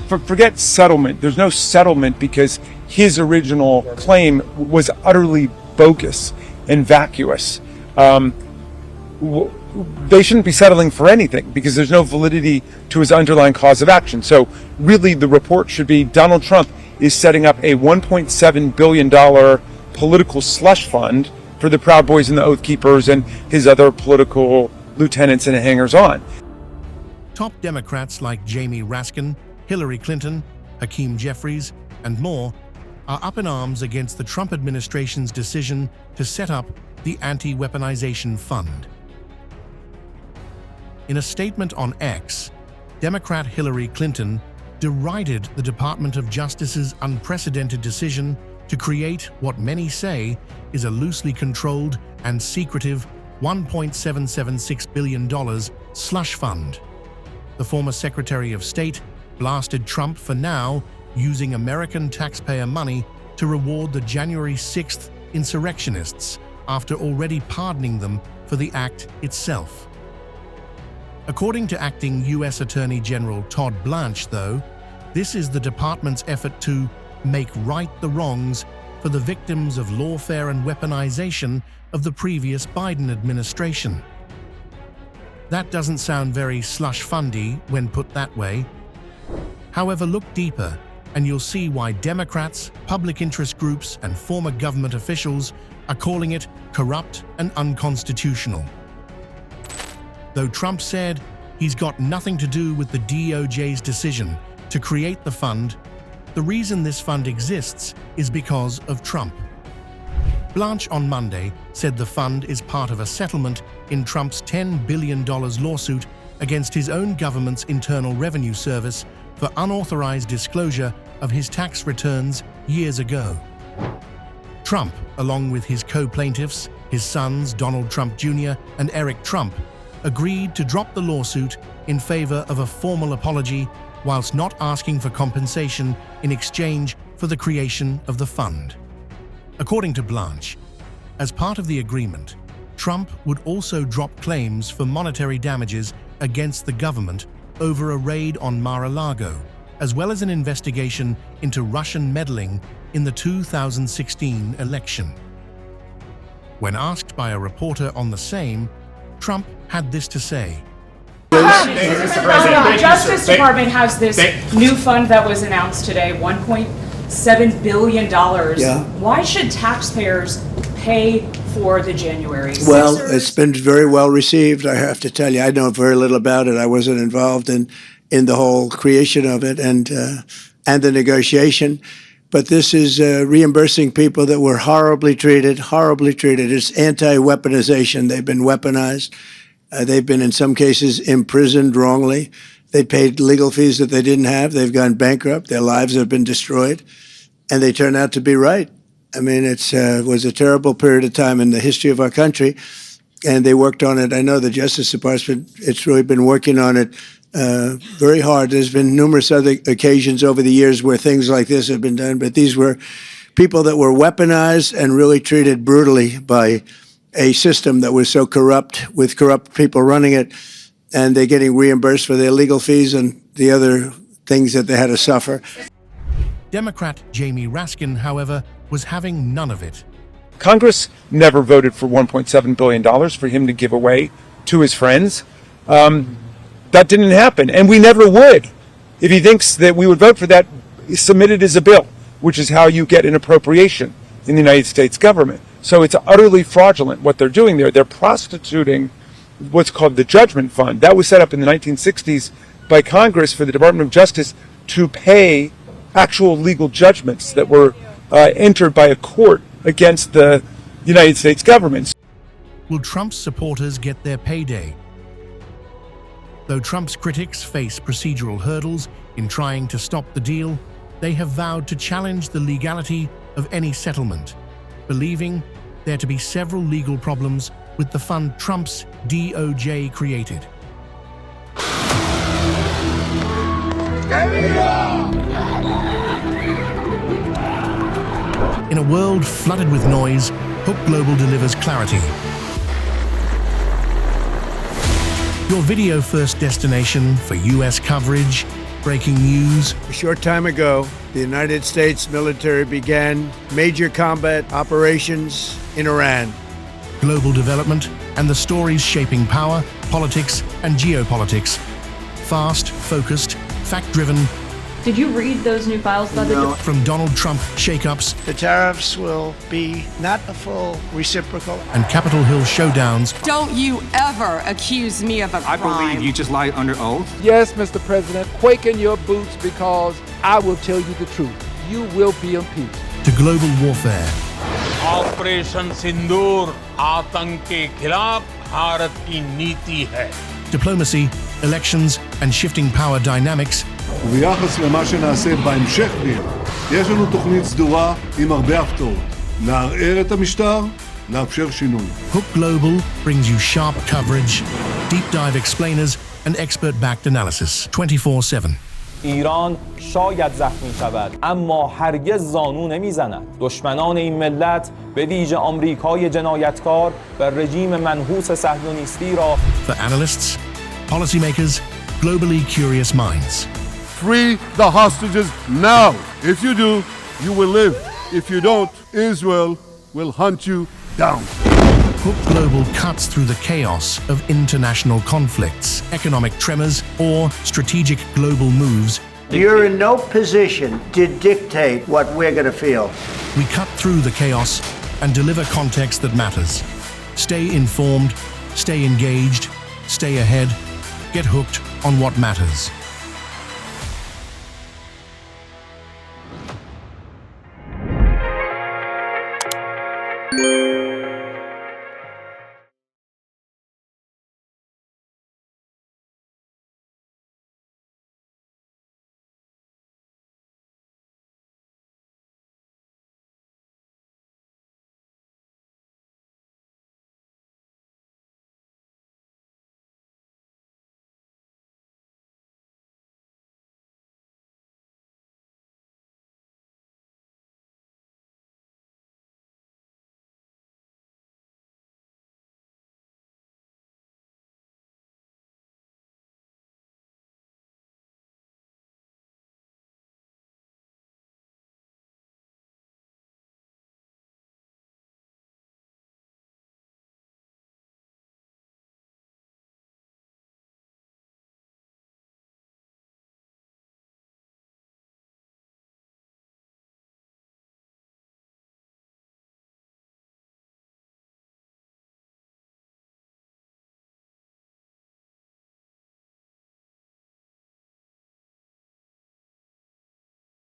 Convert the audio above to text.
forget settlement. There's no settlement because his original claim was utterly bogus and vacuous. They shouldn't be settling for anything because there's no validity to his underlying cause of action. So really the report should be Donald Trump is setting up a $1.7 billion political slush fund for the Proud Boys and the Oath Keepers and his other political lieutenants and hangers-on. Top Democrats like Jamie Raskin, Hillary Clinton, Hakeem Jeffries, and more are up in arms against the Trump administration's decision to set up the Anti-Weaponization Fund. In a statement on X, Democrat Hillary Clinton derided the Department of Justice's unprecedented decision to create what many say is a loosely controlled and secretive $1.776 billion slush fund. The former Secretary of State blasted Trump for now using American taxpayer money to reward the January 6th insurrectionists after already pardoning them for the act itself. According to acting U.S. Attorney General Todd Blanche, though, this is the department's effort to make right the wrongs for the victims of lawfare and weaponization of the previous Biden administration. That doesn't sound very slush fundy when put that way. However, look deeper and you'll see why Democrats, public interest groups, and former government officials are calling it corrupt and unconstitutional. Though Trump said he's got nothing to do with the DOJ's decision to create the fund, the reason this fund exists is because of Trump. Blanche on Monday said the fund is part of a settlement in Trump's $10 billion lawsuit against his own government's Internal Revenue Service for unauthorized disclosure of his tax returns years ago. Trump, along with his co-plaintiffs, his sons Donald Trump Jr. and Eric Trump, agreed to drop the lawsuit in favor of a formal apology whilst not asking for compensation in exchange for the creation of the fund. According to Blanche, as part of the agreement, Trump would also drop claims for monetary damages against the government over a raid on Mar-a-Lago, as well as an investigation into Russian meddling in the 2016 election. When asked by a reporter on the same, Trump had this to say. The Justice Department has this new fund that was announced today, $1.7 billion. Yeah. Why should taxpayers pay for the January 6th? Well, it's been very well received, I have to tell you. I know very little about it. I wasn't involved in the whole creation of it and the negotiation. But this is reimbursing people that were horribly treated, horribly treated. It's anti-weaponization. They've been weaponized. They've been, in some cases, imprisoned wrongly. They paid legal fees that they didn't have. They've gone bankrupt. Their lives have been destroyed. And they turn out to be right. I mean, it was a terrible period of time in the history of our country. And they worked on it. I know the Justice Department, it's really been working on it very hard. There's been numerous other occasions over the years where things like this have been done, but these were people that were weaponized and really treated brutally by a system that was so corrupt, with corrupt people running it, and they're getting reimbursed for their legal fees and the other things that they had to suffer. Democrat Jamie Raskin, however, was having none of it. Congress never voted for $1.7 billion for him to give away to his friends. That didn't happen, and we never would. If he thinks that we would vote for that, submit it as a bill, which is how you get an appropriation in the United States government. So it's utterly fraudulent what they're doing there. They're prostituting what's called the Judgment Fund. That was set up in the 1960s by Congress for the Department of Justice to pay actual legal judgments that were entered by a court against the United States government. Will Trump's supporters get their payday? Though Trump's critics face procedural hurdles in trying to stop the deal, they have vowed to challenge the legality of any settlement, believing there to be several legal problems with the fund Trump's DOJ created. In a world flooded with noise, Hook Global delivers clarity. Your video-first destination for U.S. coverage, breaking news, A short time ago, the United States military began major combat operations in Iran. global development, and the stories shaping power, politics, and geopolitics. Fast, focused, fact-driven. Did you read those new files by the From Donald Trump shakeups The tariffs will be not a full reciprocal. and Capitol Hill showdowns, Don't you ever accuse me of a crime. I believe you just lied under oath. Yes, Mr. President, quake in your boots because I will tell you the truth. You will be impeached. to global warfare, Operation Sindoor आतंक के खिलाफ भारत की नीति है. diplomacy, elections, and shifting power dynamics. וביחס למה שנעשה בהמשך דין, יש לנו תוכנית סדורה עם הרבה הפתעות. לערער את המשטר, לאפשר שינוי. Hook Global brings you sharp coverage, deep dive explainers, and expert-backed analysis 24/7. ایران شاید زخمی شود اما هرگز زانو نمیزند. دشمنان این ملت به ویژه آمریکای جنایتکار و رژیم منحوس صهیونیستی را For analysts, policymakers, globally curious minds. Free the hostages now. If you do, you will live. If you don't, Israel will hunt you down. Hook Global cuts through the chaos of international conflicts, economic tremors, or strategic global moves. You're in no position to dictate what we're going to feel. We cut through the chaos and deliver context that matters. Stay informed, stay engaged, stay ahead, get hooked on what matters.